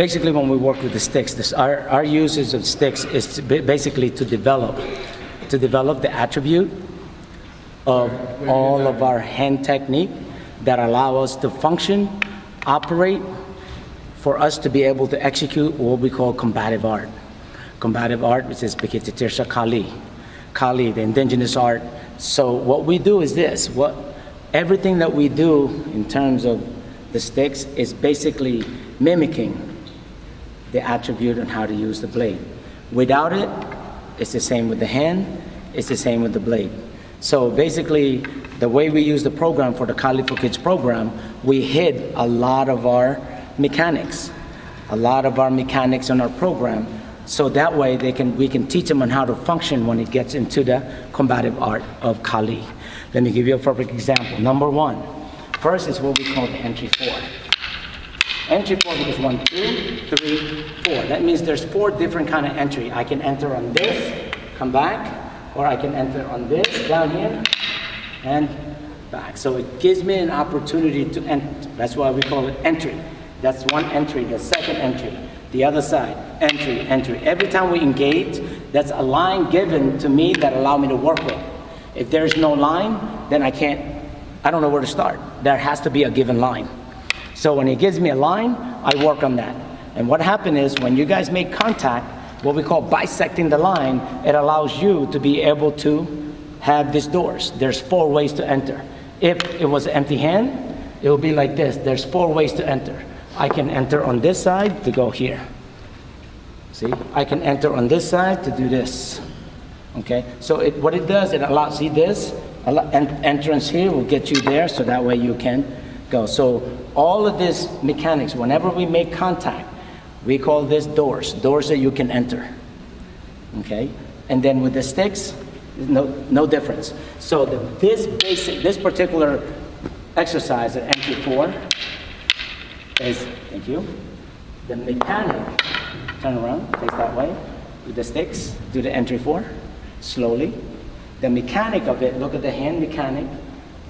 Basically, when we work with the sticks, our usage of sticks is basically to develop the attribute of all of our hand technique that allow us to function, operate, for us to be able to execute what we call combative art. Combative art, which is Pikititirsa Kali, the indigenous art. So what we do is this. Everything that we do in terms of the sticks is basically mimicking the attribute and how to use the blade. Without it, it's the same with the hand, it's the same with the blade. So basically, the way we use the program for the Kali for Kids program, we hid a lot of our mechanics in our program, so that way we can teach them on how to function when it gets into the combative art of Kali. Let me give you a perfect example. Number one, first is what we call the entry 4. Entry 4 because 1, 2, 3, 4. That means there's 4 different kind of entry. I can enter on this, come back, or I can enter on this, down here, and back. So it gives me an opportunity to enter. That's why we call it entry. That's one entry. The second entry. The other side, entry, entry. Every time we engage, that's a line given to me that allow me to work with. If there's no line, then I don't know where to start. There has to be a given line. So when he gives me a line, I work on that. And what happened is when you guys make contact, what we call bisecting the line, it allows you to be able to have these doors. There's 4 ways to enter. If it was an empty hand, it will be like this. There's 4 ways to enter. I can enter on this side to go here. See? I can enter on this side to do this. Okay? So what it does, it allows, see this? Entrance here will get you there, so that way you can go. So all of this mechanics, whenever we make contact, we call this doors that you can enter. Okay? And then with the sticks, no difference. So this particular exercise at entry 4 is, thank you, the mechanic, turn around, face that way, with the sticks, do the entry 4, slowly. The mechanic of it, look at the hand mechanic,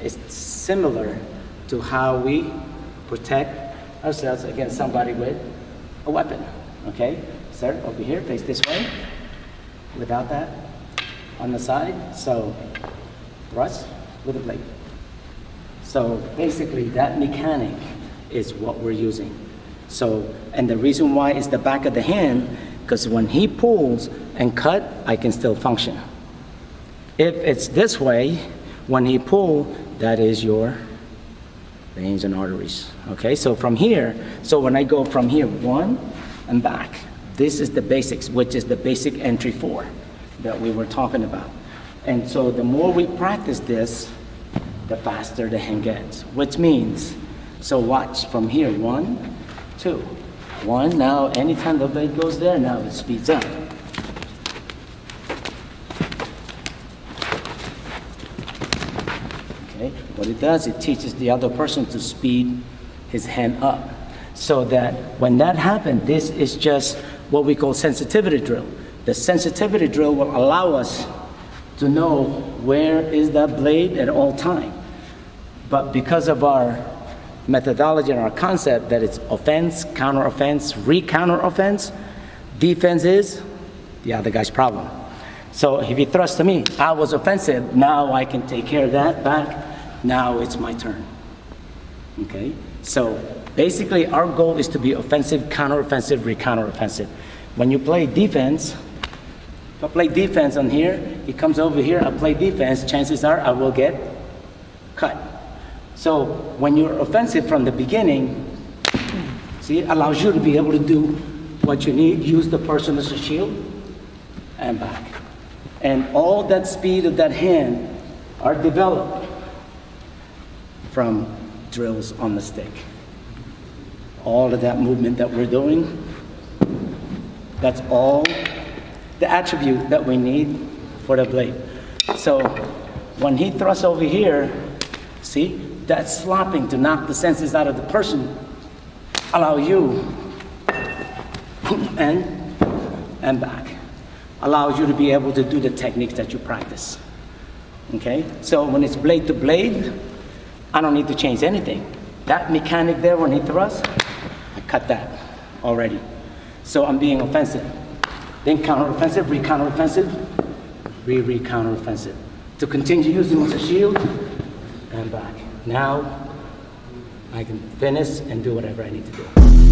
is similar to how we protect ourselves against somebody with a weapon. Okay? Sir, over here, face this way, without that, on the side, so thrust with the blade. So basically that mechanic is what we're using. So, and the reason why is the back of the hand, because when he pulls and cut, I can still function. If it's this way, when he pull, that is your veins and arteries. Okay, so from here, so when I go from here, 1 and back, this is the basics, which is the basic entry 4 that we were talking about. And so the more we practice this, the faster the hand gets, which means, so watch from here, 1, 2, 1. Now, anytime the blade goes there, now it speeds up. Okay, what it does, it teaches the other person to speed his hand up. So that when that happens, this is just what we call sensitivity drill. The sensitivity drill will allow us to know where is that blade at all time. But because of our methodology and our concept that it's offense, counter-offense, re-counter-offense, defense is the other guy's problem. So if he thrusts to me, I was offensive, now I can take care of that back, now it's my turn. Okay? So basically our goal is to be offensive, counter-offensive, re-counter-offensive. When you play defense, if I play defense on here, he comes over here, I play defense, chances are I will get cut. So when you're offensive from the beginning, see, it allows you to be able to do what you need, use the person as a shield, and back. And all that speed of that hand are developed from drills on the stick. All of that movement that we're doing, that's all the attribute that we need for the blade. So when he thrusts over here, see, that slopping to knock the senses out of the person allow you and back. Allows you to be able to do the techniques that you practice. Okay? So when it's blade to blade, I don't need to change anything. That mechanic there when he thrusts, I cut that. already. So I'm being offensive. Then counteroffensive, re-counteroffensive, re-counteroffensive. To continue using as a shield, and back. Now, I can finish and do whatever I need to do.